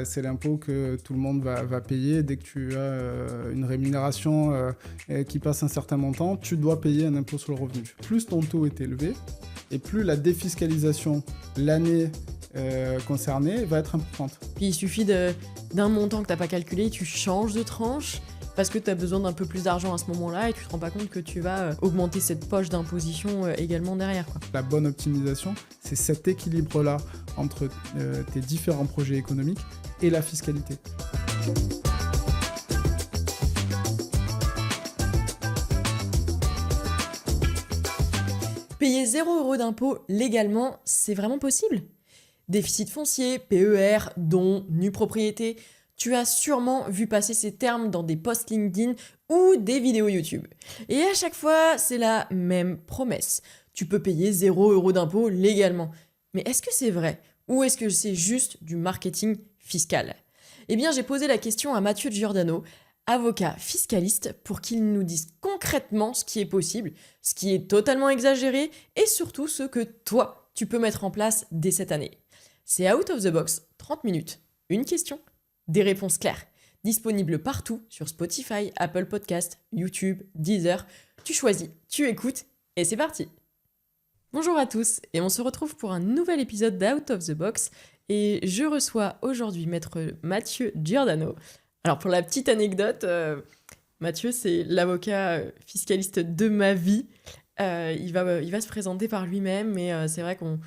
C'est l'impôt que tout le monde va payer. Dès que tu as une rémunération qui passe un certain montant, tu dois payer un impôt sur le revenu. Plus ton taux est élevé, et plus la défiscalisation l'année concernée va être importante. Puis il suffit d'un montant que t'as pas calculé, tu changes de tranche parce que tu as besoin d'un peu plus d'argent à ce moment-là et tu te rends pas compte que tu vas augmenter cette poche d'imposition également derrière, quoi. La bonne optimisation, c'est cet équilibre-là entre tes différents projets économiques et la fiscalité. Payer 0 € d'impôt légalement, c'est vraiment possible ? Déficit foncier, PER, dons, nue propriété, tu as sûrement vu passer ces termes dans des posts LinkedIn ou des vidéos YouTube. Et à chaque fois, c'est la même promesse. Tu peux payer 0 € d'impôt légalement. Mais est-ce que c'est vrai ? Ou est-ce que c'est juste du marketing fiscal ? Eh bien, j'ai posé la question à Mathieu Giordano, avocat fiscaliste, pour qu'il nous dise concrètement ce qui est possible, ce qui est totalement exagéré et surtout ce que toi, tu peux mettre en place dès cette année. C'est Out of the Box, 30 minutes, une question, des réponses claires. Disponible partout sur Spotify, Apple Podcast, YouTube, Deezer. Tu choisis, tu écoutes et c'est parti. Bonjour à tous et on se retrouve pour un nouvel épisode d'Out of the Box et je reçois aujourd'hui maître Mathieu Giordano. Alors pour la petite anecdote, Mathieu c'est l'avocat fiscaliste de ma vie. Il va se présenter par lui-même, mais c'est vrai qu'on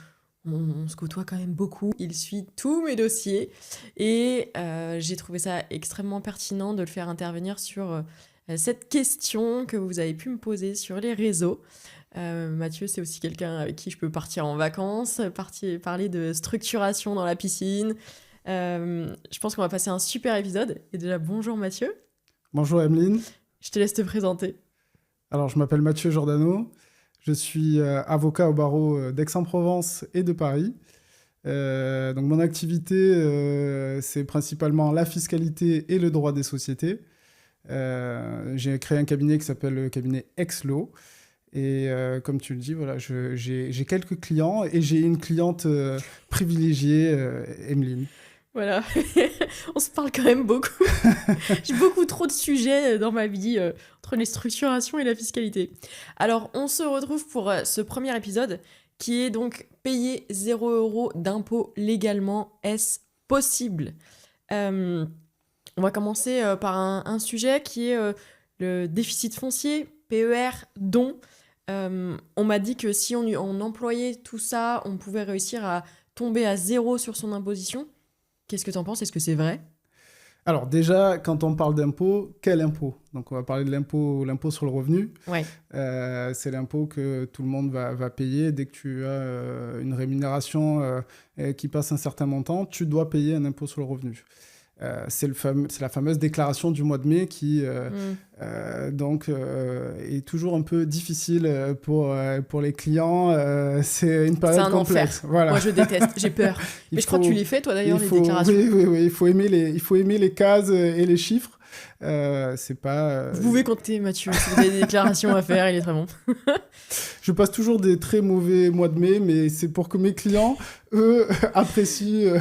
se côtoie quand même beaucoup. Il suit tous mes dossiers et j'ai trouvé ça extrêmement pertinent de le faire intervenir sur cette question que vous avez pu me poser sur les réseaux. Mathieu, c'est aussi quelqu'un avec qui je peux partir en vacances, parler de structuration dans la piscine. Je pense qu'on va passer un super épisode. Et déjà, bonjour Mathieu. Bonjour Emeline. Je te laisse te présenter. Alors, je m'appelle Mathieu Giordano. Je suis avocat au barreau d'Aix-en-Provence et de Paris. Donc, mon activité, c'est principalement la fiscalité et le droit des sociétés. J'ai créé un cabinet qui s'appelle le cabinet Aix-Law. Et comme tu le dis, voilà, j'ai quelques clients et j'ai une cliente privilégiée, Emeline. Voilà, on se parle quand même beaucoup. J'ai beaucoup trop de sujets dans ma vie entre les structurations et la fiscalité. Alors, on se retrouve pour ce premier épisode qui est donc payer 0 € d'impôt légalement. Est-ce possible ? On va commencer par un sujet qui est le déficit foncier, PER, dons. On m'a dit que si on employait tout ça, on pouvait réussir à tomber à 0 sur son imposition. Qu'est-ce que tu en penses ? Est-ce que c'est vrai ? Alors déjà, quand on parle d'impôt, quel impôt ? Donc on va parler de l'impôt sur le revenu. Ouais. C'est l'impôt que tout le monde va payer. Dès que tu as une rémunération qui passe un certain montant, tu dois payer un impôt sur le revenu. C'est la fameuse déclaration du mois de mai qui est toujours un peu difficile pour les clients. C'est une période complexe. Enfer. Voilà. Moi, je déteste, j'ai peur. Mais je crois que tu les fais, toi, d'ailleurs, les déclarations. Oui, il faut aimer les cases et les chiffres. C'est pas... Vous pouvez compter, Mathieu, si vous avez des déclarations à faire, il est très bon. Je passe toujours des très mauvais mois de mai, mais c'est pour que mes clients, eux, apprécient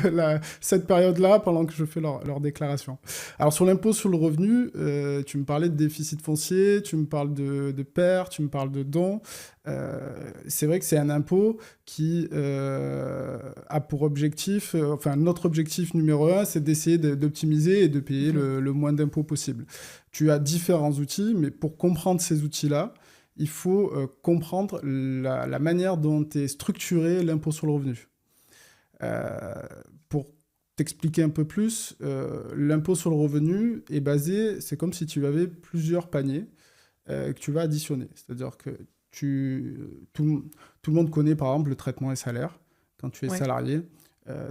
cette période-là pendant que je fais leur déclaration. Alors, sur l'impôt sur le revenu, tu me parlais de déficit foncier, tu me parles de PER, tu me parles de dons. C'est vrai que c'est un impôt qui a pour objectif, notre objectif numéro 1, c'est d'essayer d'optimiser et de payer le moins d'impôts possible. Tu as différents outils, mais pour comprendre ces outils-là, il faut comprendre la manière dont est structuré l'impôt sur le revenu. Pour t'expliquer un peu plus, l'impôt sur le revenu est basé, c'est comme si tu avais plusieurs paniers que tu vas additionner. C'est-à-dire que tout le monde connaît par exemple le traitement et salaire. Quand tu es salarié,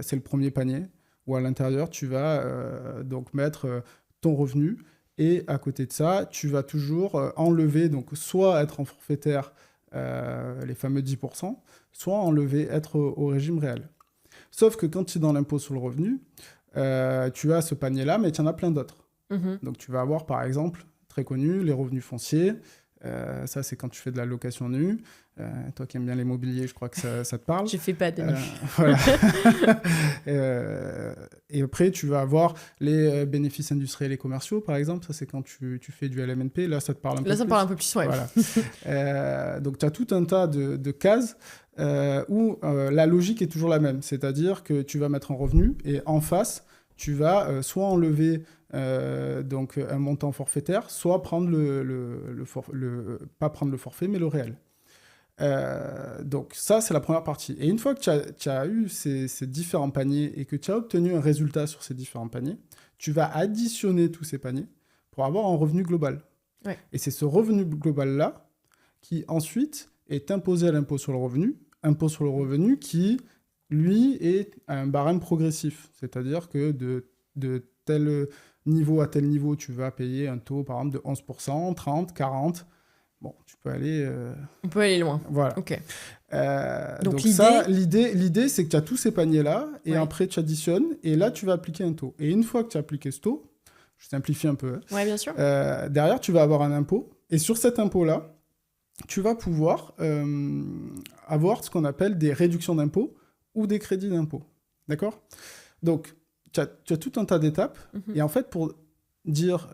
c'est le premier panier où à l'intérieur, tu vas donc mettre ton revenu. Et à côté de ça, tu vas toujours enlever, donc soit être en forfaitaire, les fameux 10%, soit enlever, être au régime réel. Sauf que quand tu es dans l'impôt sur le revenu, tu as ce panier-là, mais tu en as plein d'autres. Donc tu vas avoir par exemple, très connu, les revenus fonciers, Ça, c'est quand tu fais de la location nue. Toi qui aimes bien l'immobilier, je crois que ça te parle. Je fais pas de nu. Voilà. Et après, tu vas avoir les bénéfices industriels et commerciaux, par exemple. Ça, c'est quand tu fais du LMNP. Là, ça te parle un peu plus. Là, ça me parle un peu plus, ouais. Voilà. Donc, tu as tout un tas de cases où la logique est toujours la même. C'est-à-dire que tu vas mettre un revenu et en face, tu vas soit enlever donc un montant forfaitaire, soit prendre pas prendre le forfait, mais le réel. Donc ça, c'est la première partie. Et une fois que tu as eu ces différents paniers et que tu as obtenu un résultat sur ces différents paniers, tu vas additionner tous ces paniers pour avoir un revenu global. Ouais. Et c'est ce revenu global-là qui ensuite est imposé à l'impôt sur le revenu qui, lui, est un barème progressif. C'est-à-dire que de tel niveau à tel niveau, tu vas payer un taux, par exemple, de 11%, 30, 40. Bon, tu peux aller... On peut aller loin. Voilà. Ok. Donc ça, l'idée, c'est que tu as tous ces paniers-là, et après, tu additionnes, et là, tu vas appliquer un taux. Et une fois que tu as appliqué ce taux, je simplifie un peu, Ouais, bien sûr. derrière, tu vas avoir un impôt, et sur cet impôt-là, tu vas pouvoir avoir ce qu'on appelle des réductions d'impôt ou des crédits d'impôt. D'accord ? Donc, tu as tout un tas d'étapes, et en fait, pour dire,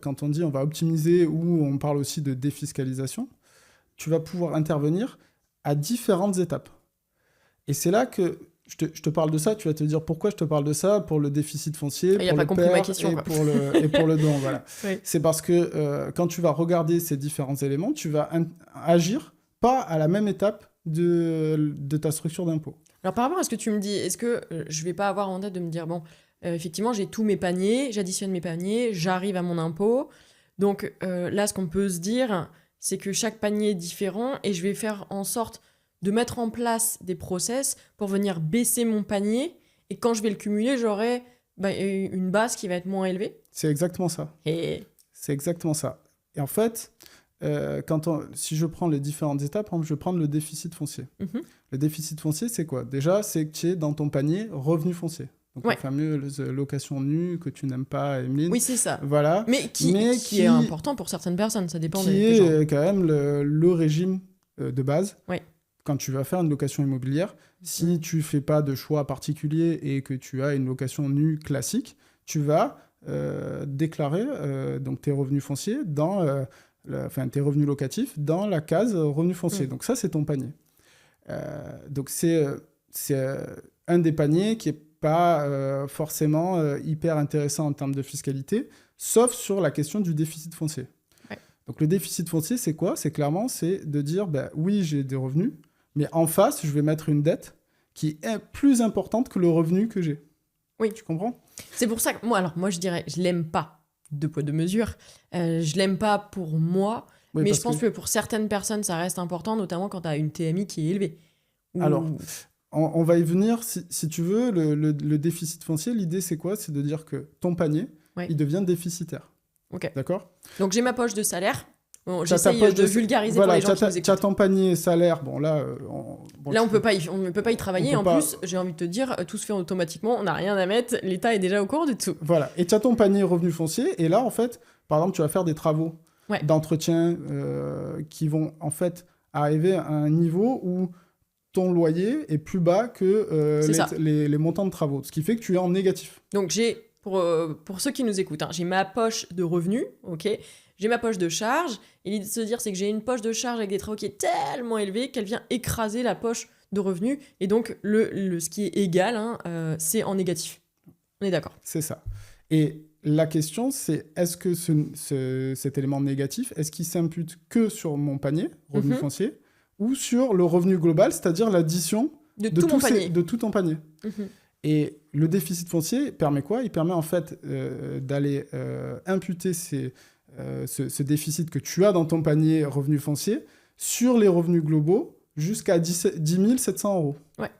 quand on dit on va optimiser ou on parle aussi de défiscalisation, tu vas pouvoir intervenir à différentes étapes. Et c'est là que je te parle de ça, tu vas te dire pourquoi je te parle de ça, pour le déficit foncier, pour le compris ma PER question, et pour le don. Voilà. Oui. C'est parce que quand tu vas regarder ces différents éléments, tu vas agir pas à la même étape de ta structure d'impôt. Alors par rapport à ce que tu me dis, est-ce que je vais pas avoir en tête de me dire, bon, effectivement, j'ai tous mes paniers, j'additionne mes paniers, j'arrive à mon impôt. Donc là, ce qu'on peut se dire, c'est que chaque panier est différent et je vais faire en sorte de mettre en place des process pour venir baisser mon panier. Et quand je vais le cumuler, j'aurai une base qui va être moins élevée. C'est exactement ça. C'est exactement ça. Et en fait, si je prends les différentes étapes, par exemple, je vais prendre le déficit foncier. Le déficit foncier, c'est quoi ? Déjà, c'est que tu es dans ton panier revenu foncier. Donc, la fameuse location nue que tu n'aimes pas, Emeline. Oui, c'est ça. Voilà. Mais qui est important pour certaines personnes, ça dépend des gens. Qui est quand même le régime de base. Oui. Quand tu vas faire une location immobilière, si tu ne fais pas de choix particulier et que tu as une location nue classique, tu vas déclarer donc tes revenus fonciers tes revenus locatifs dans la case revenus fonciers. Donc ça, c'est ton panier. Donc c'est un des paniers qui n'est pas forcément hyper intéressant en termes de fiscalité, sauf sur la question du déficit foncier. Ouais. Donc le déficit foncier, c'est quoi ? C'est de dire, oui, j'ai des revenus, mais en face, je vais mettre une dette qui est plus importante que le revenu que j'ai. Oui. Tu comprends ? C'est pour ça que moi, je dirais, je l'aime pas, deux poids, deux mesures. Je l'aime pas pour moi, mais je pense que pour certaines personnes, ça reste important, notamment quand tu as une TMI qui est élevée. Alors, on va y venir. Si tu veux, le déficit foncier, l'idée, c'est quoi ? C'est de dire que ton panier, il devient déficitaire. Ok. D'accord ? Donc, j'ai ma poche de salaire. Bon, j'essaye de vulgariser pour les gens qui nous écoutent. Tu as ton panier salaire. Bon, là... on ne peut pas y travailler. En plus, j'ai envie de te dire, tout se fait automatiquement. On n'a rien à mettre. L'État est déjà au courant du tout. Voilà. Et tu as ton panier revenu foncier. Et là, en fait, par exemple, tu vas faire des travaux d'entretien qui vont, en fait, arriver à un niveau où ton loyer est plus bas que les montants de travaux. Ce qui fait que tu es en négatif. Donc, pour ceux qui nous écoutent, j'ai ma poche de revenus, ok ? J'ai ma poche de charge, et l'idée de se dire, c'est que j'ai une poche de charge avec des travaux qui est tellement élevée qu'elle vient écraser la poche de revenus, et donc ce qui est égal, c'est en négatif. On est d'accord ? C'est ça. Et la question, c'est est-ce que cet élément négatif, est-ce qu'il s'impute que sur mon panier, revenu foncier, ou sur le revenu global, c'est-à-dire l'addition de tout ton panier. Et le déficit foncier permet quoi ? Il permet en fait d'aller imputer ce déficit que tu as dans ton panier revenu foncier sur les revenus globaux jusqu'à 10 700 euros. Ouais.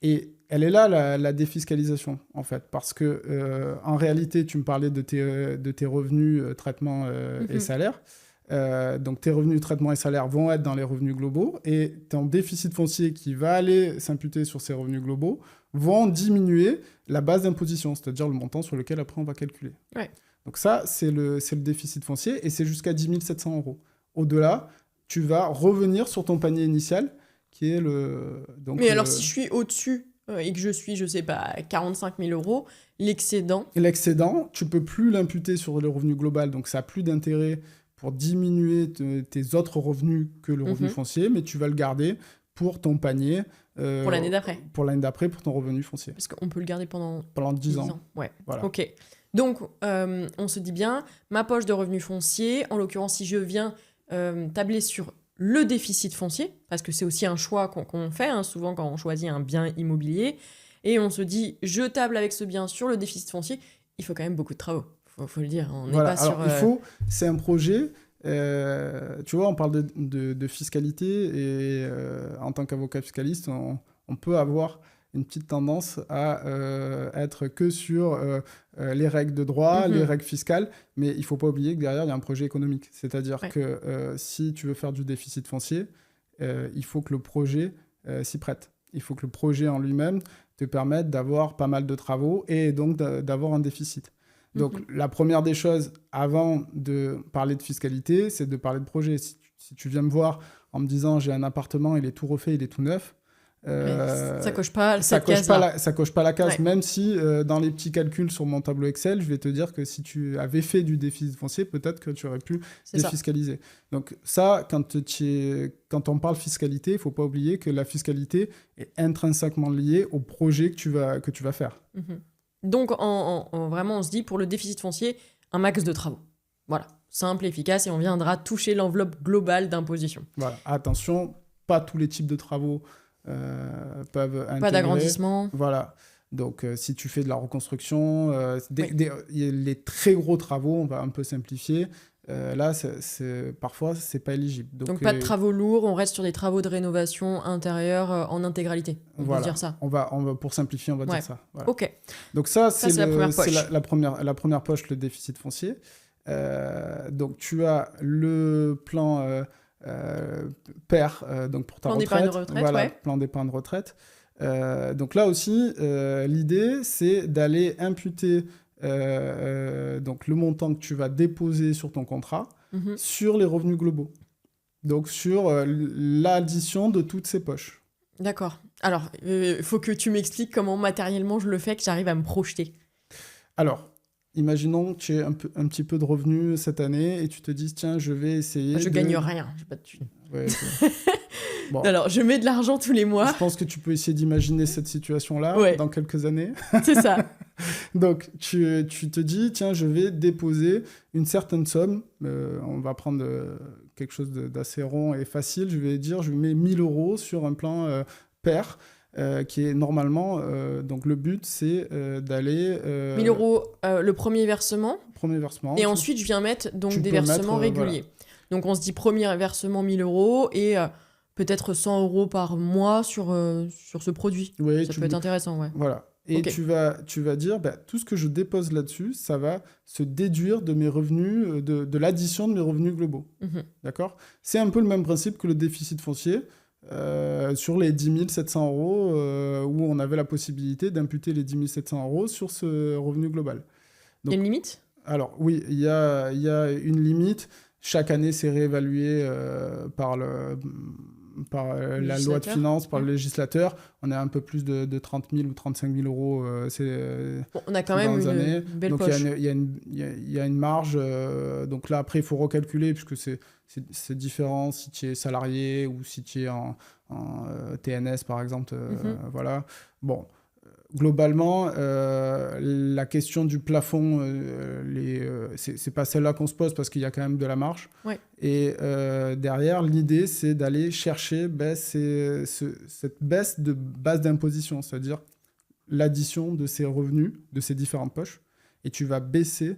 Et elle est là, la défiscalisation, en fait, parce que en réalité, tu me parlais de tes revenus, traitements et salaires. Donc, tes revenus, traitements et salaires vont être dans les revenus globaux, et ton déficit foncier qui va aller s'imputer sur ces revenus globaux vont diminuer la base d'imposition, c'est-à-dire le montant sur lequel après on va calculer. Ouais. Donc ça, c'est le déficit foncier, et c'est jusqu'à 10 700 euros. au-delà, tu vas revenir sur ton panier initial, qui est donc, Mais alors, si je suis au-dessus et que je suis, je sais pas, à 45 000 euros, l'excédent, l'excédent, tu peux plus l'imputer sur le revenu global, donc ça n'a plus d'intérêt pour diminuer tes autres revenus que le revenu foncier, mais tu vas le garder pour ton panier. pour l'année d'après. Pour l'année d'après, pour ton revenu foncier. Parce qu'on peut le garder pendant 10 ans. Ouais, Voilà. ok. Donc, on se dit bien, ma poche de revenus fonciers, en l'occurrence, si je viens tabler sur le déficit foncier, parce que c'est aussi un choix qu'on fait, hein, souvent quand on choisit un bien immobilier, et on se dit, je table avec ce bien sur le déficit foncier, il faut quand même beaucoup de travaux. Faut le dire, on n'est pas sur... c'est un projet, tu vois, on parle de fiscalité, et en tant qu'avocat fiscaliste, on peut avoir une petite tendance à être que sur les règles de droit, les règles fiscales, mais il ne faut pas oublier que derrière, il y a un projet économique. C'est-à-dire que si tu veux faire du déficit foncier, il faut que le projet s'y prête. Il faut que le projet en lui-même te permette d'avoir pas mal de travaux et donc d'avoir un déficit. Donc, la première des choses, avant de parler de fiscalité, c'est de parler de projet. Si tu viens me voir en me disant « j'ai un appartement, il est tout refait, il est tout neuf », ça coche pas cette case-là. Ça coche pas la case, même si dans les petits calculs sur mon tableau Excel, je vais te dire que si tu avais fait du déficit foncier, peut-être que tu aurais pu défiscaliser. Donc ça, quand on parle fiscalité, il faut pas oublier que la fiscalité est intrinsèquement liée au projet que tu vas faire. Donc vraiment, on se dit, pour le déficit foncier, un max de travaux. Voilà, simple, efficace, et on viendra toucher l'enveloppe globale d'imposition. Voilà, attention, pas tous les types de travaux peuvent intégrer. Pas d'agrandissement. Voilà. Donc, si tu fais de la reconstruction, les très gros travaux, on va un peu simplifier. Là, parfois, c'est pas éligible. Donc pas de travaux lourds, on reste sur des travaux de rénovation intérieure en intégralité. On peut dire ça. On va, pour simplifier, on va dire ça. Voilà. Ok. Donc ça, c'est la première poche. La première poche, le déficit foncier. Donc tu as le plan PER, donc pour ta retraite. Plan d'épargne retraite, voilà, plan d'épargne retraite. Donc là aussi, l'idée, c'est d'aller imputer donc le montant que tu vas déposer sur ton contrat sur les revenus globaux. Donc sur l'addition de toutes ces poches. D'accord. Alors, il faut que tu m'expliques comment matériellement je le fais, que j'arrive à me projeter. Alors, imaginons que tu aies un petit peu de revenus cette année et tu te dis, tiens, je vais essayer Je gagne rien, j'ai pas de thunes. Ouais, bon. Alors, je mets de l'argent tous les mois. Je pense que tu peux essayer d'imaginer cette situation-là dans quelques années. C'est ça. Donc, tu te dis, tiens, je vais déposer une certaine somme. On va prendre quelque chose d'assez rond et facile. Je vais dire, je mets 1 000 € sur un plan PER, qui est normalement... donc, le but, c'est d'aller... 1 000 € le premier versement. Et ensuite, je viens mettre donc, des versements réguliers. Voilà. Donc, on se dit premier versement 1 000 € et... peut-être 100 € par mois sur ce produit. Oui, ça peut être intéressant, ouais. Voilà. Et tu vas dire, tout ce que je dépose là-dessus, ça va se déduire de mes revenus, de l'addition de mes revenus globaux. D'accord ? C'est un peu le même principe que le déficit foncier, sur les 10 700 €, où on avait la possibilité d'imputer les 10 700 € sur ce revenu global. Il y a une limite ? Alors oui, il y a une limite. Chaque année, c'est réévalué par la loi de finances, par le législateur. On est à un peu plus de 30 000 ou 35 000 €. On a quand même une belle donc, poche. Il y a une marge. Donc là, après, il faut recalculer, puisque c'est différent si tu es salarié ou si tu es en TNS, par exemple. Voilà. Bon. Globalement, la question du plafond, c'est pas celle-là qu'on se pose parce qu'il y a quand même de la marge. Ouais. Et derrière, l'idée, c'est d'aller chercher cette baisse de base d'imposition, c'est-à-dire l'addition de ces revenus, de ces différentes poches. Et tu vas baisser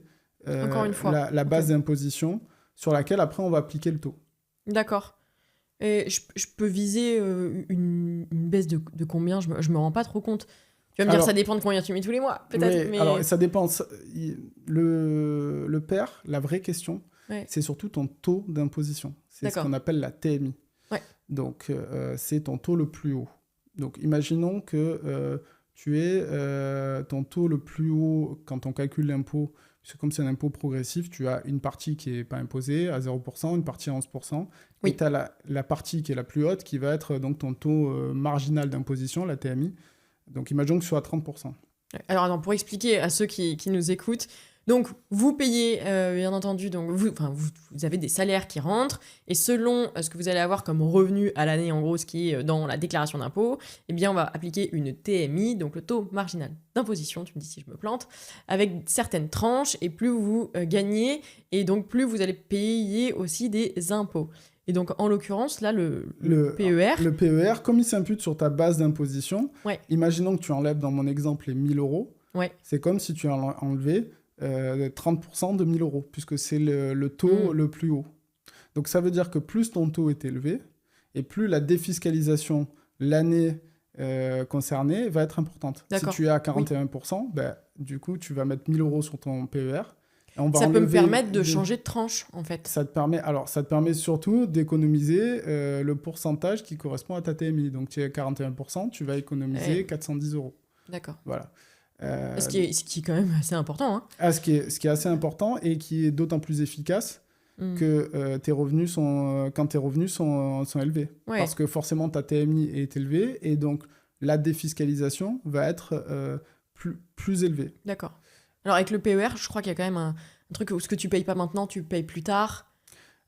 encore une fois. la base d'imposition sur laquelle, après, on va appliquer le taux. D'accord. Et je peux viser une baisse de combien ? Je me rends pas trop compte. Tu vas me dire, ça dépend de combien tu mets tous les mois, peut-être. Oui, mais... alors ça dépend. Le PER, la vraie question, c'est surtout ton taux d'imposition. C'est ce qu'on appelle la TMI. Ouais. Donc, c'est ton taux le plus haut. Donc, imaginons que ton taux le plus haut quand on calcule l'impôt. Comme c'est un impôt progressif, tu as une partie qui n'est pas imposée à 0%, une partie à 11%, Oui. et tu as la partie qui est la plus haute qui va être donc ton taux marginal d'imposition, la TMI. Donc imaginons que ce soit à 30%. Alors, attends, pour expliquer à ceux qui nous écoutent, donc vous payez, bien entendu, donc vous avez des salaires qui rentrent, et selon ce que vous allez avoir comme revenu à l'année, en gros, ce qui est dans la déclaration d'impôt, eh bien, on va appliquer une TMI, donc le taux marginal d'imposition, tu me dis si je me plante, avec certaines tranches, et plus vous gagnez, et donc plus vous allez payer aussi des impôts. Et donc, en l'occurrence, là, le PER... Le PER, comme il s'impute sur ta base d'imposition, Ouais. Imaginons que tu enlèves dans mon exemple les 1 000 euros, Ouais. c'est comme si tu enlevais 30% de 1 000 euros, puisque c'est le taux le plus haut. Donc ça veut dire que plus ton taux est élevé, et plus la défiscalisation l'année concernée va être importante. Si tu es à 41%, du coup, tu vas mettre 1 000 euros sur ton PER. Ça peut me permettre de changer de tranche, en fait. Ça te permet surtout d'économiser le pourcentage qui correspond à ta TMI. Donc, tu es à 41%, tu vas économiser 410 euros. D'accord. Voilà. Ce qui est quand même assez important. Hein. Ce qui est assez important et qui est d'autant plus efficace que quand tes revenus sont élevés. Ouais. Parce que forcément, ta TMI est élevée et donc la défiscalisation va être plus élevée. D'accord. Alors, avec le PER, je crois qu'il y a quand même un truc où ce que tu payes pas maintenant, tu payes plus tard.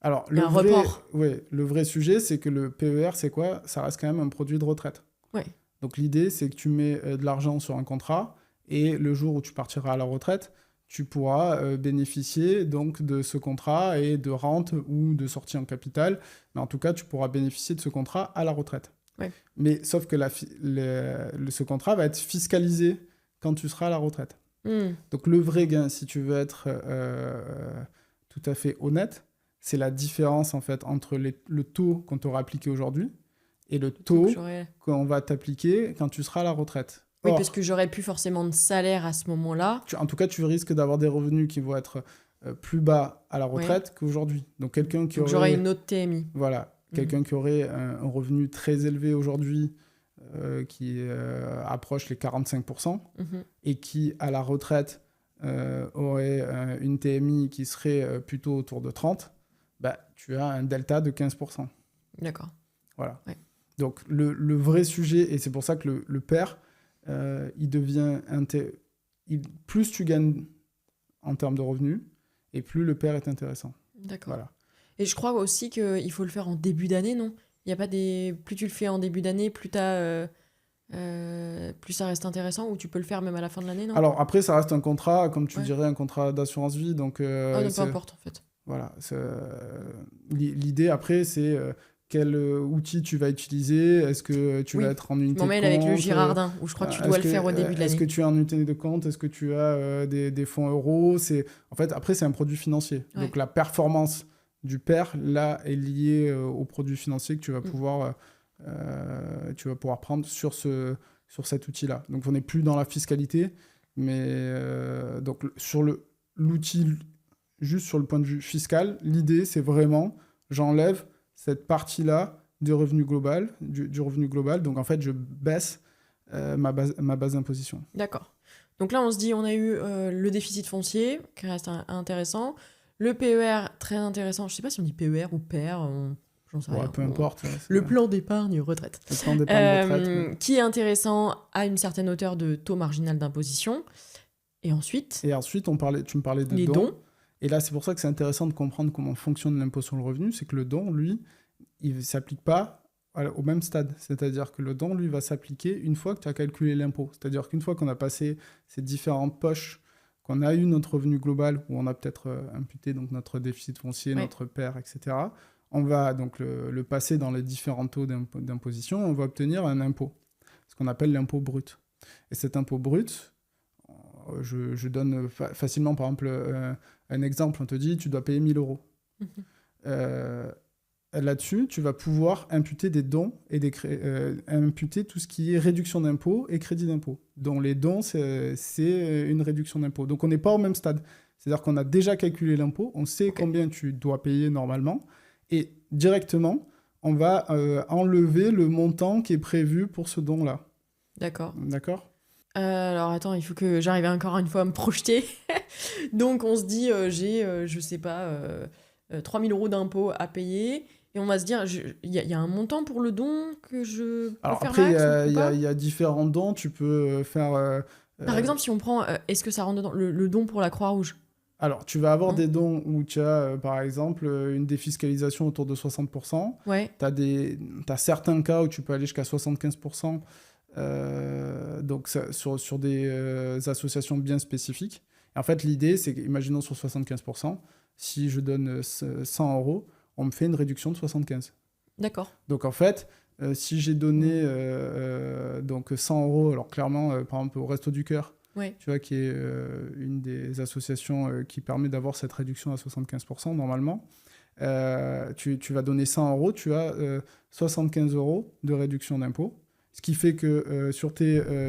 Alors, le vrai sujet, c'est que le PER, c'est quoi ? Ça reste quand même un produit de retraite. Ouais. Donc, l'idée, c'est que tu mets de l'argent sur un contrat et le jour où tu partiras à la retraite, tu pourras bénéficier donc de ce contrat et de rente ou de sortie en capital. Mais en tout cas, tu pourras bénéficier de ce contrat à la retraite. Ouais. Mais sauf que ce contrat va être fiscalisé quand tu seras à la retraite. Donc le vrai gain, si tu veux être tout à fait honnête, c'est la différence en fait entre le taux qu'on t'aura appliqué aujourd'hui et le taux qu'on va t'appliquer quand tu seras à la retraite. Oui, parce que j'aurais plus forcément de salaire à ce moment-là. En tout cas, tu risques d'avoir des revenus qui vont être plus bas à la retraite qu'aujourd'hui. Donc quelqu'un qui aurait... j'aurais une autre TMI. Voilà, quelqu'un qui aurait un revenu très élevé aujourd'hui, qui approche les 45%, et qui, à la retraite, aurait une TMI qui serait plutôt autour de 30%, tu as un delta de 15%. D'accord. Voilà. Ouais. Donc, le vrai sujet, et c'est pour ça que le PER, il devient... plus tu gagnes en termes de revenus, et plus le PER est intéressant. D'accord. Voilà. Et je crois aussi qu'il faut le faire en début d'année, non ? Il y a pas plus tu le fais en début d'année, plus ça reste intéressant, ou tu peux le faire même à la fin de l'année, non ? Alors après, ça reste un contrat, comme tu dirais, un contrat d'assurance vie. Donc, non, peu importe en fait. Voilà. L'idée après, c'est quel outil tu vas utiliser. Est-ce que tu vas être en unité de compte ? Je m'en mêle avec le Girardin, où je crois que tu dois le faire au début de l'année. Est-ce que tu es en unité de compte ? Est-ce que tu as des fonds euros ? En fait, après, c'est un produit financier. Ouais. Donc la performance du PER, là, est lié au produit financier que tu vas pouvoir prendre sur cet outil-là. Donc, on n'est plus dans la fiscalité, mais donc sur l'outil, juste sur le point de vue fiscal, l'idée, c'est vraiment, j'enlève cette partie-là du revenu global. Donc, en fait, je baisse ma base d'imposition. D'accord. Donc là, on se dit, on a eu le déficit foncier, qui reste intéressant. Le PER, très intéressant. Je ne sais pas si on dit PER ou PER, j'en sais rien. Peu importe. Le plan d'épargne retraite. Le plan d'épargne retraite. Qui est intéressant à une certaine hauteur de taux marginal d'imposition. Et ensuite, tu me parlais de dons. Et là, c'est pour ça que c'est intéressant de comprendre comment fonctionne l'impôt sur le revenu. C'est que le don, lui, il ne s'applique pas au même stade. C'est-à-dire que le don, lui, va s'appliquer une fois que tu as calculé l'impôt. C'est-à-dire qu'une fois qu'on a passé ces différentes poches, qu'on a eu notre revenu global, où on a peut-être imputé donc, notre déficit foncier, notre PER, etc., on va donc le passer dans les différents taux d'imposition, on va obtenir un impôt, ce qu'on appelle l'impôt brut. Et cet impôt brut, je donne facilement, par exemple, un exemple. On te dit, tu dois payer 1 000 euros. Là-dessus, tu vas pouvoir imputer des dons et imputer tout ce qui est réduction d'impôt et crédit d'impôt. Dont les dons, c'est une réduction d'impôt. Donc, on n'est pas au même stade. C'est-à-dire qu'on a déjà calculé l'impôt, on sait combien tu dois payer normalement, et directement, on va enlever le montant qui est prévu pour ce don-là. D'accord. D'accord ? Alors attends, il faut que j'arrive encore une fois à me projeter. Donc on se dit, j'ai, je sais pas, 3 000 € d'impôts à payer. Et on va se dire, il y a un montant pour le don que je peux Alors faire après, max ou il y a, pas? il y a différents dons. Tu peux faire... Par euh, exemple, si on prend, est-ce que ça rentre dedans le don pour la Croix-Rouge? alors, tu vas avoir Non? des dons où tu as, par exemple, une défiscalisation autour de 60%. Ouais, T'as certains cas où tu peux aller jusqu'à 75%. Donc, sur des associations bien spécifiques. Et en fait, l'idée, c'est qu'imaginons sur 75%, si je donne 100 euros, on me fait une réduction de 75. d'accord. Donc, en fait, si j'ai donné Mm. donc 100 euros, alors clairement, par exemple, au Resto du Cœur, Ouais, tu vois, qui est une des associations qui permet d'avoir cette réduction à 75% normalement, tu vas donner 100 euros, tu as 75 euros de réduction d'impôt. Ce qui fait que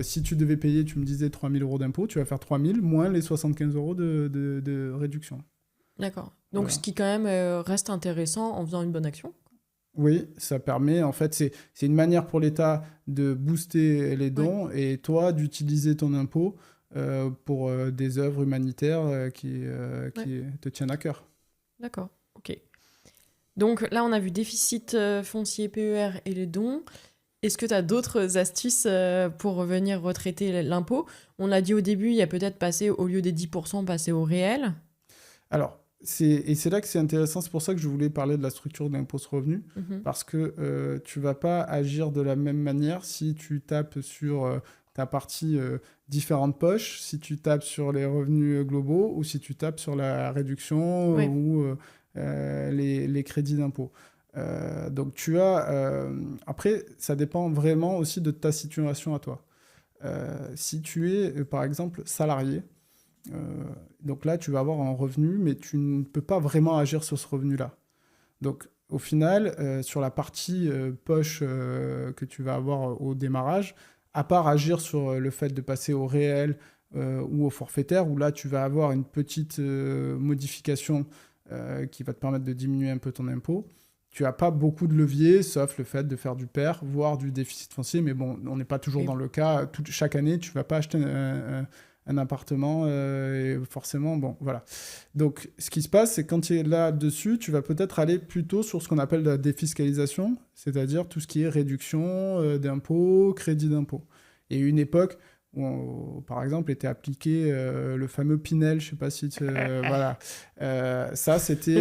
si tu devais payer, tu me disais 3 000 euros d'impôt, tu vas faire 3 000 moins les 75 euros de réduction. d'accord. Donc ce Voilà. qui quand même reste intéressant en faisant une bonne action. Oui, ça permet, en fait, c'est une manière pour l'État de booster les Ouais, dons et toi d'utiliser ton impôt pour des œuvres humanitaires ouais, qui te tiennent à cœur. d'accord. Ok. Donc là, on a vu déficit foncier PER et les dons. Est-ce que tu as d'autres astuces pour revenir retraiter l'impôt? On l'a dit au début, il y a peut-être passer, au lieu des 10%, passer au réel. Alors, c'est là que c'est intéressant, c'est pour ça que je voulais parler de la structure de l'impôt sur le revenu, Mhm. parce que tu vas pas agir de la même manière si tu tapes sur ta partie différentes poches, si tu tapes sur les revenus globaux ou si tu tapes sur la réduction Ouais. ou les crédits d'impôt. Donc tu as... après, ça dépend vraiment aussi de ta situation à toi. Si tu es, par exemple, salarié, euh, donc là, tu vas avoir un revenu, mais tu ne peux pas vraiment agir sur ce revenu-là. Donc au final, sur la partie poche que tu vas avoir au démarrage, à part agir sur le fait de passer au réel ou au forfaitaire, où là, tu vas avoir une petite modification qui va te permettre de diminuer un peu ton impôt. Tu n'as pas beaucoup de leviers, sauf le fait de faire du PER, voire du déficit foncier. Mais bon, on n'est pas toujours Et- dans le cas. Chaque année, tu ne vas pas acheter un appartement et forcément, bon, voilà. Donc, ce qui se passe, c'est que quand tu es là-dessus, tu vas peut-être aller plutôt sur ce qu'on appelle la défiscalisation, c'est-à-dire tout ce qui est réduction d'impôts, crédit d'impôt. Il y a eu une époque où, par exemple, était appliqué le fameux Pinel, je ne sais pas si voilà. Ça, c'était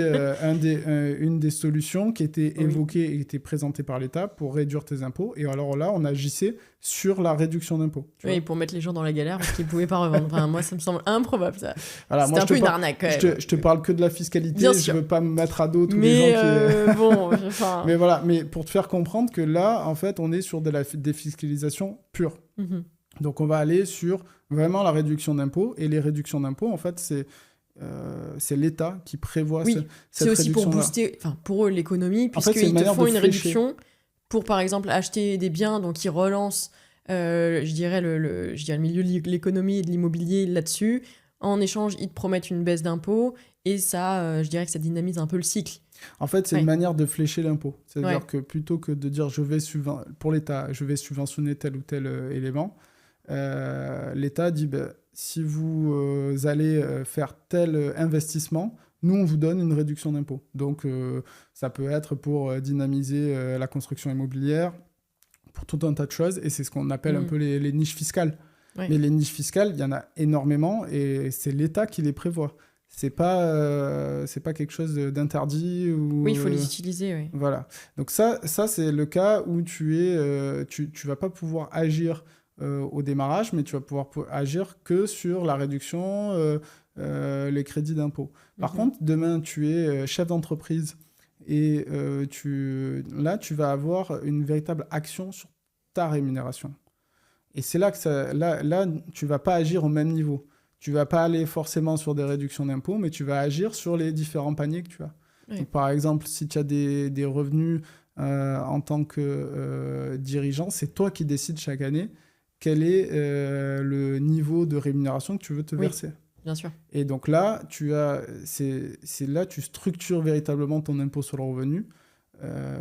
une des solutions qui était Oui. évoquée et qui était présentée par l'État pour réduire tes impôts. Et alors là, on agissait sur la réduction d'impôts. Tu Oui, vois. pour mettre les gens dans la galère parce qu'ils pouvaient pas revendre. Enfin, moi, ça me semble improbable, ça. Voilà, moi, C'était un peu une arnaque, quand même. je te parle que de la Bien fiscalité, je sûr. veux pas me mettre à dos tous les gens Mais qui... bon, enfin... Mais voilà, mais pour te faire comprendre que là, en fait, on est sur de la défiscalisation pure. Mhm. Donc, on va aller sur vraiment la réduction d'impôts. Et les réductions d'impôts, en fait, c'est l'État qui prévoit Oui, c'est cette aussi pour réduction-là. booster, enfin, pour eux, l'économie, En fait, c'est puisqu'ils une te manière font de une flécher. réduction pour, par exemple, acheter des biens, donc ils relancent, je dirais, je dirais le milieu de l'économie et de l'immobilier là-dessus. En échange, ils te promettent une baisse d'impôts, et ça, je dirais que ça dynamise un peu le cycle. En fait, c'est une Ouais, manière de flécher l'impôt. ouais, C'est-à-dire que plutôt que de dire pour l'État, je vais subventionner tel ou tel élément, l'État dit ben, si vous allez faire tel investissement, nous, on vous donne une réduction d'impôt. Donc, ça peut être pour dynamiser la construction immobilière, pour tout un tas de choses, et c'est ce qu'on appelle un mm, peu les niches fiscales. ouais. Mais les niches fiscales, il y en a énormément, et c'est l'État qui les prévoit. C'est pas quelque chose d'interdit ou Oui, il faut les utiliser, oui. voilà. Donc ça c'est le cas où tu vas pas pouvoir agir au démarrage, mais tu vas pouvoir agir que sur la réduction, les crédits d'impôt. Par Mhm. contre, demain, tu es chef d'entreprise et là, tu vas avoir une véritable action sur ta rémunération. Et c'est là que là, tu vas pas agir au même niveau. Tu vas pas aller forcément sur des réductions d'impôts, mais tu vas agir sur les différents paniers que tu as. Ouais. Donc, par exemple, si tu as des revenus en tant que dirigeant, c'est toi qui décides chaque année quel est le niveau de rémunération que tu veux te Oui, verser. bien sûr. Et donc là, c'est là tu structures véritablement ton impôt sur le revenu.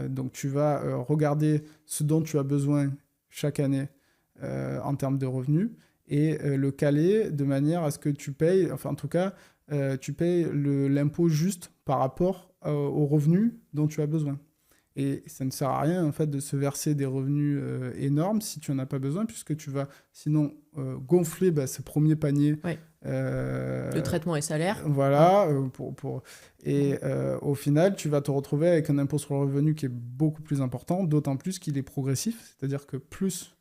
Donc tu vas regarder ce dont tu as besoin chaque année en termes de revenus et le caler de manière à ce que tu payes, enfin en tout cas, tu payes l'impôt juste par rapport aux revenus dont tu as besoin. Et ça ne sert à rien en fait de se verser des revenus énormes si tu n'en as pas besoin, puisque tu vas sinon gonfler ce premier panier. Ouais. Euh, Le traitement et salaire. Voilà. Et au final, tu vas te retrouver avec un impôt sur le revenu qui est beaucoup plus important, d'autant plus qu'il est progressif, c'est-à-dire que plus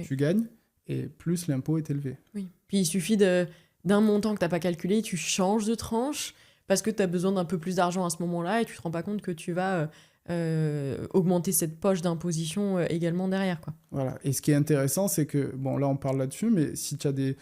tu gagnes et plus l'impôt est élevé. Oui. Puis il suffit d'un montant que tu n'as pas calculé, tu changes de tranche parce que tu as besoin d'un peu plus d'argent à ce moment-là et tu te rends pas compte que tu vas augmenter cette poche d'imposition également derrière, quoi. Voilà. Et ce qui est intéressant, c'est que, bon, là on parle là-dessus, mais si tu as de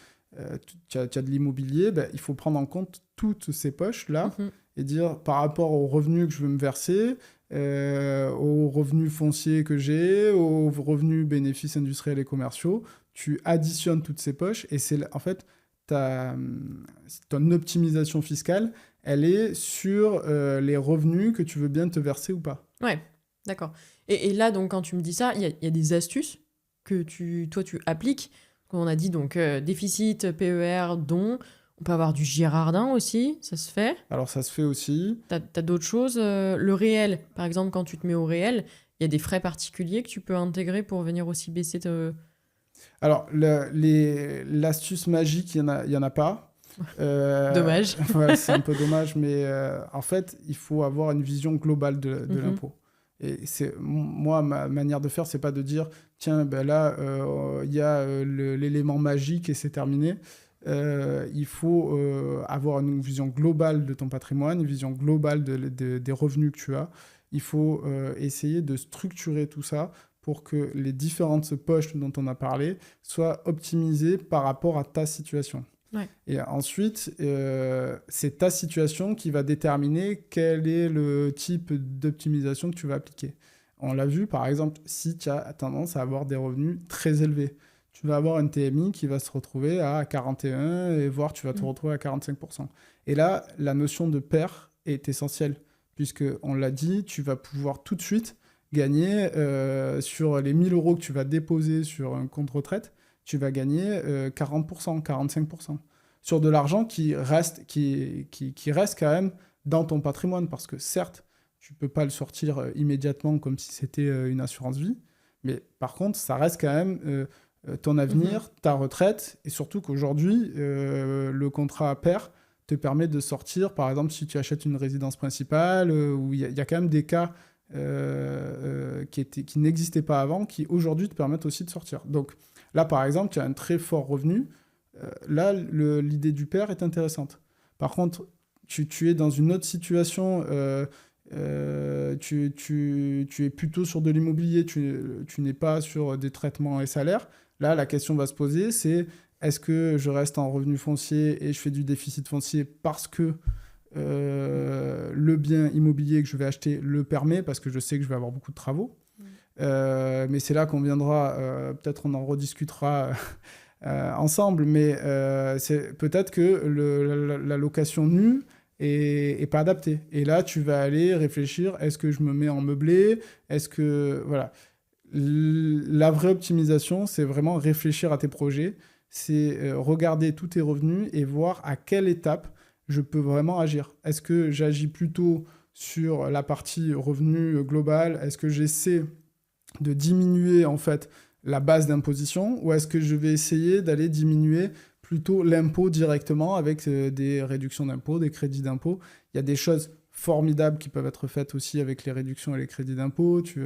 l'immobilier, il faut prendre en compte toutes ces poches-là et dire par rapport aux revenus que je veux me verser, aux revenus fonciers que j'ai, aux revenus bénéfices industriels et commerciaux, tu additionnes toutes ces poches et c'est en fait ton optimisation fiscale, elle est sur les revenus que tu veux bien te verser ou pas. Ouais, d'accord. Et là, donc, quand tu me dis ça, il y a des astuces que toi, tu appliques. On a dit donc déficit, PER, dons. On peut avoir du Girardin aussi, ça se fait. Alors, ça se fait aussi. T'as d'autres choses. Le réel, par exemple, quand tu te mets au réel, il y a des frais particuliers que tu peux intégrer pour venir aussi baisser Alors, l'astuce magique, il y en a pas. Dommage. Ouais, c'est un peu dommage, mais en fait, il faut avoir une vision globale de l'impôt. Et moi, ma manière de faire, c'est pas de dire, tiens, là, il y a l'élément magique et c'est terminé. Il faut avoir une vision globale de ton patrimoine, une vision globale des revenus que tu as. Il faut essayer de structurer tout ça pour que les différentes poches dont on a parlé soient optimisées par rapport à ta situation. Ouais. Et ensuite, c'est ta situation qui va déterminer quel est le type d'optimisation que tu vas appliquer. On l'a vu, par exemple, si tu as tendance à avoir des revenus très élevés, tu vas avoir une TMI qui va se retrouver à 41 et voire tu vas te retrouver à 45%. Et là, la notion de pair est essentielle, puisqu'on l'a dit, tu vas pouvoir tout de suite gagner sur les 1 000 € que tu vas déposer sur un compte retraite, tu vas gagner 40%, 45%. Sur de l'argent qui reste quand même dans ton patrimoine, parce que certes, tu ne peux pas le sortir immédiatement comme si c'était une assurance vie, mais par contre, ça reste quand même ton avenir, ta retraite, et surtout qu'aujourd'hui, le contrat à pair te permet de sortir, par exemple, si tu achètes une résidence principale, où il y a quand même des cas qui n'existaient pas avant, qui aujourd'hui te permettent aussi de sortir. Donc là, par exemple, tu as un très fort revenu. Là, l'idée du pair est intéressante. Par contre, tu es dans une autre situation, tu es plutôt sur de l'immobilier, tu n'es pas sur des traitements et salaires. Là, la question va se poser, c'est est-ce que je reste en revenu foncier et je fais du déficit foncier parce que le bien immobilier que je vais acheter le permet, parce que je sais que je vais avoir beaucoup de travaux. Mais c'est là qu'on viendra, peut-être on en rediscutera ensemble, mais c'est peut-être que la location nue est pas adaptée. Et là, tu vas aller réfléchir, est-ce que je me mets en meublé? Est-ce que... Voilà. La vraie optimisation, c'est vraiment réfléchir à tes projets, c'est regarder tous tes revenus et voir à quelle étape je peux vraiment agir. Est-ce que j'agis plutôt sur la partie revenu global? Est-ce que j'essaie de diminuer en fait la base d'imposition, ou est-ce que je vais essayer d'aller diminuer plutôt l'impôt directement avec des réductions d'impôt, des crédits d'impôt? Il y a des choses formidables qui peuvent être faites aussi avec les réductions et les crédits d'impôt. Tu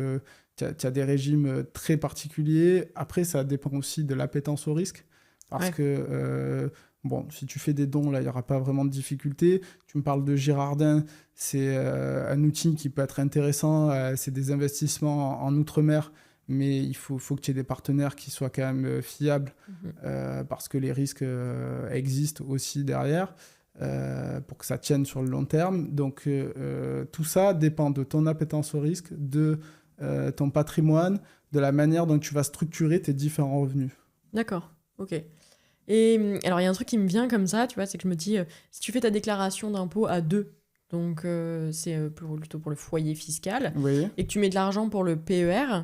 as des régimes très particuliers. Après, ça dépend aussi de l'appétence au risque, parce que bon, si tu fais des dons, là, il n'y aura pas vraiment de difficulté. Tu me parles de Girardin, c'est un outil qui peut être intéressant. C'est des investissements en outre-mer, mais il faut que tu aies des partenaires qui soient quand même fiables, parce que les risques existent aussi derrière, pour que ça tienne sur le long terme. Donc, tout ça dépend de ton appétence au risque, de ton patrimoine, de la manière dont tu vas structurer tes différents revenus. D'accord, ok. Et alors, il y a un truc qui me vient comme ça, tu vois, c'est que je me dis, si tu fais ta déclaration d'impôt à 2, donc c'est plutôt pour le foyer fiscal, Oui. et que tu mets de l'argent pour le PER,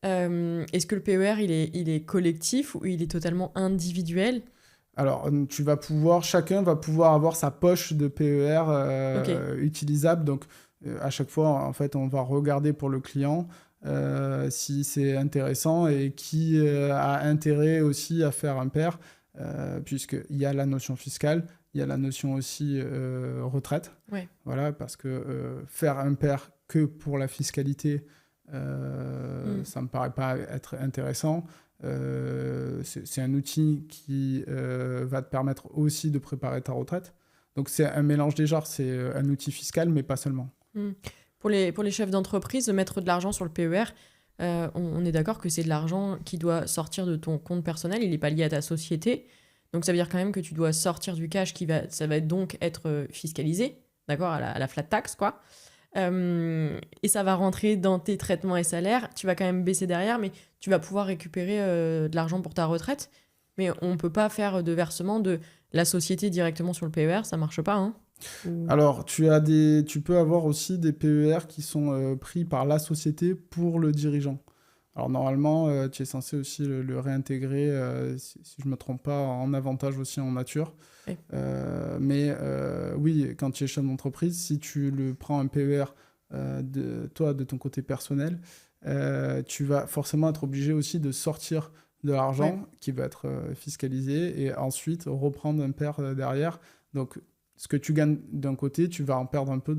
Est-ce que le PER, il est collectif ou il est totalement individuel? Alors, chacun va pouvoir avoir sa poche de PER Ok. utilisable. Donc, à chaque fois, en fait, on va regarder pour le client si c'est intéressant et qui a intérêt aussi à faire un pair, puisqu'il y a la notion fiscale, il y a la notion aussi retraite. Ouais. Voilà, parce que faire un pair que pour la fiscalité, ça me paraît pas être intéressant. C'est un outil qui va te permettre aussi de préparer ta retraite. Donc c'est un mélange des genres, c'est un outil fiscal, mais pas seulement. Mm. Pour les chefs d'entreprise, mettre de l'argent sur le PER, on est d'accord que c'est de l'argent qui doit sortir de ton compte personnel, il n'est pas lié à ta société. Donc ça veut dire quand même que tu dois sortir du cash, ça va donc être fiscalisé, d'accord, à la flat tax, quoi. Et ça va rentrer dans tes traitements et salaires. Tu vas quand même baisser derrière, mais tu vas pouvoir récupérer de l'argent pour ta retraite. Mais on ne peut pas faire de versement de la société directement sur le PER, ça marche pas, hein. Alors, tu peux avoir aussi des PER qui sont pris par la société pour le dirigeant. Alors, normalement, tu es censé aussi le réintégrer, si je ne me trompe pas, en avantage aussi en nature. Ouais. Mais oui, quand tu es chef d'entreprise, si tu le prends un PER de ton côté personnel, tu vas forcément être obligé aussi de sortir de l'argent qui va être fiscalisé et ensuite reprendre un PER derrière. Donc, ce que tu gagnes d'un côté, tu vas en perdre un peu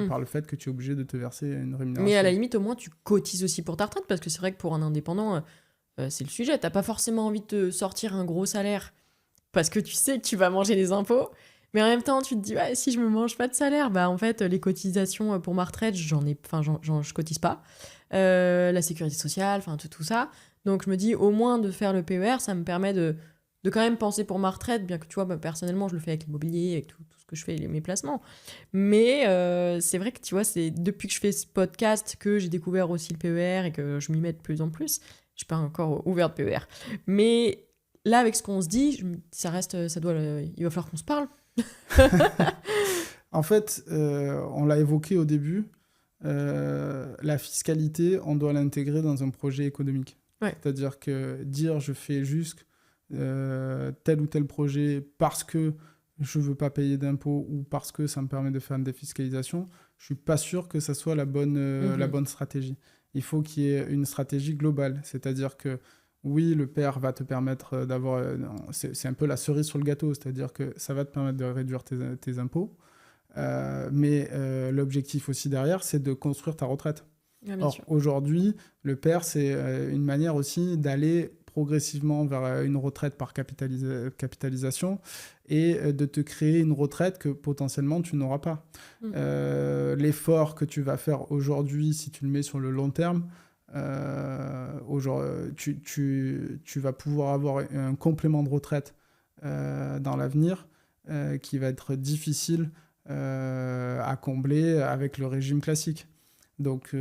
par le fait que tu es obligé de te verser une rémunération. Mais à la limite, au moins, tu cotises aussi pour ta retraite, parce que c'est vrai que pour un indépendant, c'est le sujet. T'as pas forcément envie de te sortir un gros salaire parce que tu sais que tu vas manger les impôts. Mais en même temps, tu te dis, ouais, si je me mange pas de salaire, bah en fait, les cotisations pour ma retraite, je cotise pas. La sécurité sociale, enfin tout ça. Donc je me dis, au moins de faire le PER, ça me permet de quand même penser pour ma retraite, bien que tu vois, bah, personnellement, je le fais avec l'immobilier, avec tout ce que je fais, mes placements. Mais c'est vrai que tu vois, c'est depuis que je fais ce podcast que j'ai découvert aussi le PER et que je m'y mets de plus en plus. Je suis pas encore ouvert de PER. Mais là, avec ce qu'on se dit, il va falloir qu'on se parle. En fait, on l'a évoqué au début, la fiscalité, on doit l'intégrer dans un projet économique. Ouais. C'est-à-dire que dire je fais juste tel ou tel projet parce que je ne veux pas payer d'impôts ou parce que ça me permet de faire une défiscalisation, je ne suis pas sûr que ça soit la bonne stratégie. Il faut qu'il y ait une stratégie globale. C'est-à-dire que oui, le PER va te permettre d'avoir... c'est un peu la cerise sur le gâteau, c'est-à-dire que ça va te permettre de réduire tes impôts. Mais l'objectif aussi derrière, c'est de construire ta retraite. Or, aujourd'hui, le PER, c'est une manière aussi d'aller progressivement vers une retraite par capitalisation et de te créer une retraite que potentiellement tu n'auras pas. L'effort que tu vas faire aujourd'hui, si tu le mets sur le long terme, tu vas pouvoir avoir un complément de retraite dans l'avenir qui va être difficile à combler avec le régime classique. Donc,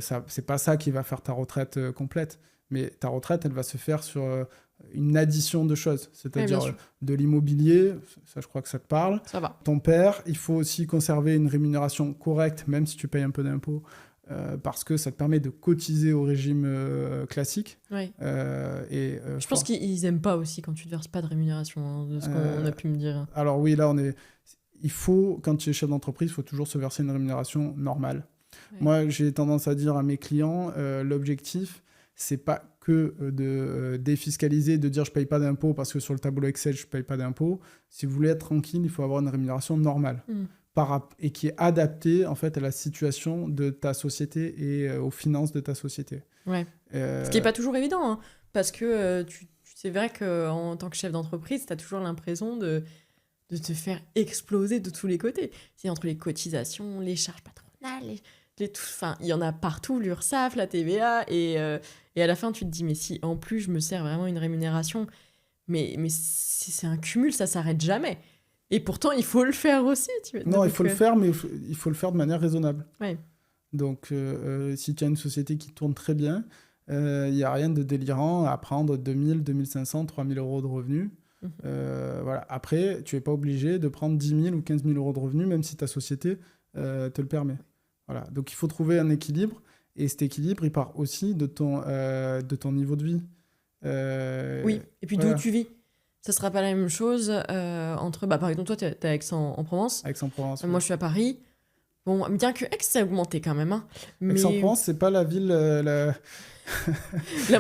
c'est pas ça qui va faire ta retraite complète. Mais ta retraite, elle va se faire sur une addition de choses. C'est-à-dire de l'immobilier, ça je crois que ça te parle. Ça va. Ton père, il faut aussi conserver une rémunération correcte, même si tu payes un peu d'impôts, parce que ça te permet de cotiser au régime classique. Ouais. Je pense qu'ils aiment pas aussi quand tu ne verses pas de rémunération, hein, de ce qu'on a pu me dire. Alors oui, là, il faut, quand tu es chef d'entreprise, il faut toujours se verser une rémunération normale. Ouais. Moi, j'ai tendance à dire à mes clients, l'objectif, c'est pas que de défiscaliser, de dire je paye pas d'impôts parce que sur le tableau Excel, je paye pas d'impôts. Si vous voulez être tranquille, il faut avoir une rémunération normale et qui est adaptée en fait à la situation de ta société et aux finances de ta société. Ouais. Ce qui est pas toujours évident, hein, parce que c'est vrai qu'en tant que chef d'entreprise, tu as toujours l'impression de te faire exploser de tous les côtés. C'est entre les cotisations, les charges patronales, il y en a partout, l'URSSAF, la TVA, et à la fin, tu te dis, mais si en plus je me sers vraiment une rémunération, mais c'est un cumul, ça s'arrête jamais. Et pourtant, il faut le faire aussi. Non, il faut le faire, mais il faut le faire de manière raisonnable. Ouais. Donc, si tu as une société qui tourne très bien, il n'y a rien de délirant à prendre 2000, 2500, 3000 euros de revenus. Voilà. Après, tu n'es pas obligé de prendre 10 000 ou 15 000 euros de revenus, même si ta société te le permet. Voilà. Donc, il faut trouver un équilibre. Et cet équilibre, il part aussi de ton niveau de vie. Oui, et puis voilà. d'où tu vis. Ça sera pas la même chose entre... par exemple, toi, t'es à Aix-en-Provence. Aix-en-Provence. Moi, je suis à Paris. Bon, bien que Aix, ça a augmenté quand même. Hein. Mais... Aix-en-Provence, c'est pas la ville la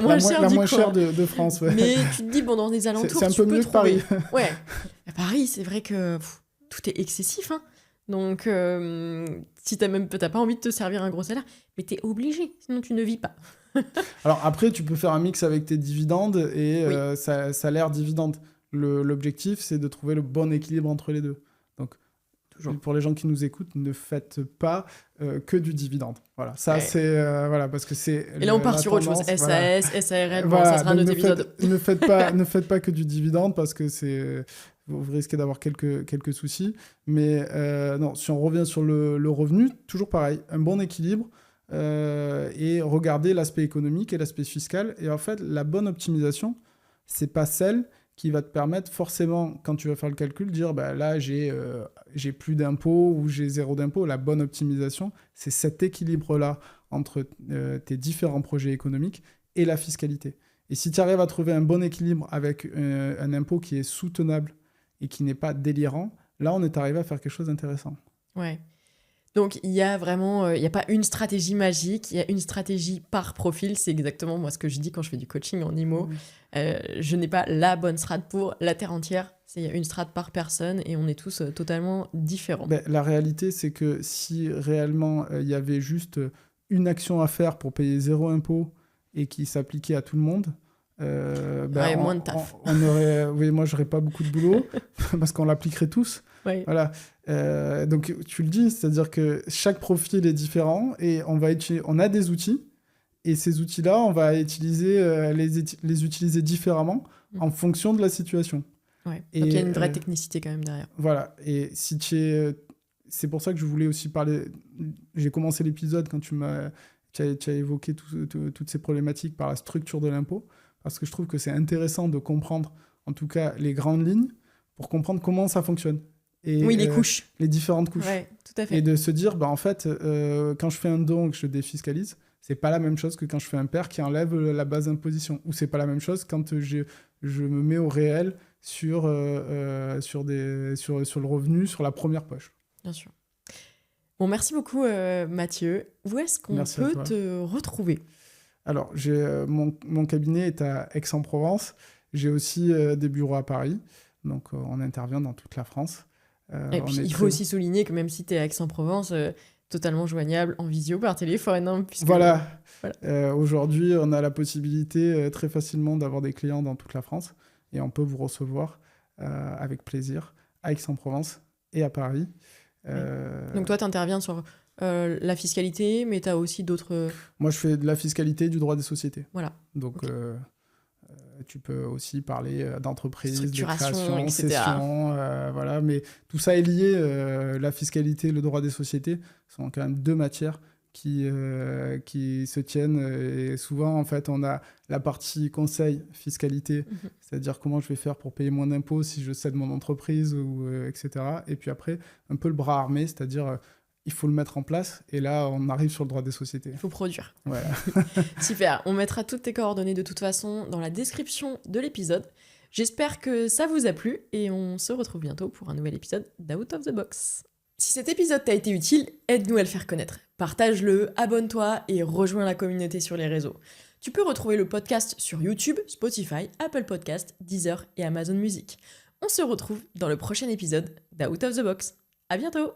moins chère de France. Ouais. Mais tu te dis, dans des alentours, c'est un peu mieux que Paris. Ouais. À Paris, c'est vrai que tout est excessif. Hein. Donc, si t'as pas envie de te servir un gros salaire, mais t'es obligé, sinon tu ne vis pas. Alors après, tu peux faire un mix avec tes dividendes et salaire dividende. L'objectif, c'est de trouver le bon équilibre entre les deux. Donc, toujours. Pour les gens qui nous écoutent, ne faites pas que du dividende. Voilà, ça c'est parce que c'est. Et là, on part sur autre chose. SAS, SARL, ça sera notre épisode. Ne faites pas que du dividende parce que vous risquez d'avoir quelques soucis. Mais non, si on revient sur le revenu, toujours pareil, un bon équilibre. Et regarder l'aspect économique et l'aspect fiscal. Et en fait, la bonne optimisation, c'est pas celle qui va te permettre forcément, quand tu vas faire le calcul, de dire là, j'ai plus d'impôts ou j'ai 0 d'impôts. La bonne optimisation, c'est cet équilibre-là entre tes différents projets économiques et la fiscalité. Et si tu arrives à trouver un bon équilibre avec un impôt qui est soutenable et qui n'est pas délirant, là, on est arrivé à faire quelque chose d'intéressant. Ouais. Donc, il y a vraiment, il n'y a pas une stratégie magique, il y a une stratégie par profil. C'est exactement moi ce que je dis quand je fais du coaching en IMO. Je n'ai pas la bonne strat pour la terre entière. Il y a une strat par personne et on est tous totalement différents. La réalité, c'est que si réellement il y avait juste une action à faire pour payer 0 impôt et qui s'appliquait à tout le monde, moins de taf. Moi, j'aurais pas beaucoup de boulot parce qu'on l'appliquerait tous. Oui. Voilà. Donc, tu le dis, c'est-à-dire que chaque profil est différent et on a des outils et ces outils-là, on va utiliser, les utiliser différemment en fonction de la situation. Ouais. Donc, il y a une vraie technicité quand même derrière. Voilà. Et si c'est pour ça que je voulais aussi parler... J'ai commencé l'épisode quand tu as évoqué toutes ces problématiques par la structure de l'impôt, parce que je trouve que c'est intéressant de comprendre, en tout cas, les grandes lignes pour comprendre comment ça fonctionne. Et, les couches. Les différentes couches. Ouais, tout à fait. Et de se dire, en fait, quand je fais un don et que je défiscalise, c'est pas la même chose que quand je fais un PER qui enlève la base d'imposition. Ou c'est pas la même chose quand je me mets au réel sur le revenu, sur la première poche. Bien sûr. Bon, merci beaucoup Mathieu. Où est-ce qu'on peut te retrouver ? Alors, mon cabinet est à Aix-en-Provence. J'ai aussi des bureaux à Paris. Donc, on intervient dans toute la France. Et puis, il faut aussi souligner que même si tu es à Aix-en-Provence, totalement joignable en visio par téléphone. Hein, puisque... Voilà. Aujourd'hui, on a la possibilité très facilement d'avoir des clients dans toute la France. Et on peut vous recevoir avec plaisir à Aix-en-Provence et à Paris. Donc, toi, tu interviens sur la fiscalité, mais tu as aussi d'autres... Moi, je fais de la fiscalité et du droit des sociétés. Voilà. Donc... Okay. Tu peux aussi parler d'entreprise, de création, etc. Cession, voilà. Mais tout ça est lié. La fiscalité et le droit des sociétés sont quand même deux matières qui se tiennent. Et souvent, en fait, on a la partie conseil, fiscalité, c'est-à-dire comment je vais faire pour payer moins d'impôts si je cède mon entreprise, etc. Et puis après, un peu le bras armé, c'est-à-dire... il faut le mettre en place, et là, on arrive sur le droit des sociétés. Il faut produire. Ouais. Super, on mettra toutes tes coordonnées de toute façon dans la description de l'épisode. J'espère que ça vous a plu, et on se retrouve bientôt pour un nouvel épisode d'Out of the Box. Si cet épisode t'a été utile, aide-nous à le faire connaître. Partage-le, abonne-toi et rejoins la communauté sur les réseaux. Tu peux retrouver le podcast sur YouTube, Spotify, Apple Podcasts, Deezer et Amazon Music. On se retrouve dans le prochain épisode d'Out of the Box. À bientôt!